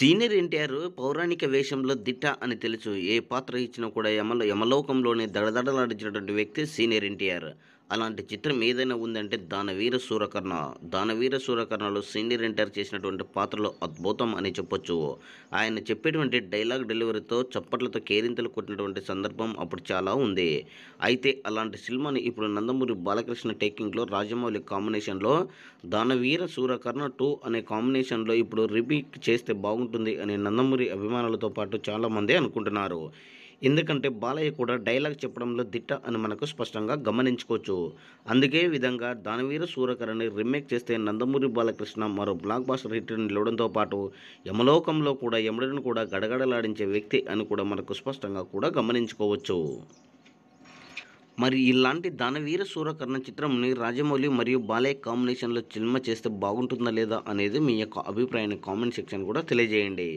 Senior NTR పౌరాణిక వేషంలో దిట్ట అని తెలుసు. ఏ పాత్ర ఇచ్చినా కూడా యమలోకంలోనే దడదడలాడించినటువంటి వ్యక్తి సీనియర్ ఎన్టీఆర్. అలాంటి చిత్రం ఏదైనా ఉందంటే 'దానవీర సూరకర్ణ'. 'దానవీర సూరకర్ణ'లో సీనియర్ ఎన్టీఆర్ చేసినటువంటి పాత్రలో అద్భుతం అని చెప్పొచ్చు. ఆయన చెప్పేటువంటి డైలాగ్ డెలివరీతో చప్పట్లతో కేరింతలు కొట్టినటువంటి సందర్భం అప్పుడు చాలా ఉంది. అయితే అలాంటి సినిమాని ఇప్పుడు నందమూరి బాలకృష్ణ టేకింగ్‌లో రాజమౌళి కాంబినేషన్‌లో 'దానవీర సూరకర్ణ 2' అనే కాంబినేషన్‌లో ఇప్పుడు రీమేక్ చేస్తే బాగుంటుంది అని నందమూరి అభిమానులతో పాటు చాలామంది అనుకుంటున్నారు. ఎందుకంటే బాలయ్య కూడా డైలాగ్ చెప్పడంలో దిట్ట అని మనకు స్పష్టంగా గమనించుకోవచ్చు. అందుకే విధంగా 'దానవీర సూరకర్ణ'ని రీమేక్ చేస్తే నందమూరి బాలకృష్ణ మరో బ్లాక్ బస్టర్ హిట్ నిలవడంతో పాటు యమలోకంలో కూడా యముడిని కూడా గడగడలాడించే వ్యక్తి అని కూడా మనకు స్పష్టంగా కూడా గమనించుకోవచ్చు. మరి ఇలాంటి 'దానవీర సూరకర్ణ' చిత్రంని రాజమౌళి మరియు బాలయ్య కాంబినేషన్‌లో సినిమా చేస్తే బాగుంటుందా లేదా అనేది మీ యొక్క అభిప్రాయాన్ని కామెంట్ సెక్షన్ కూడా తెలియజేయండి.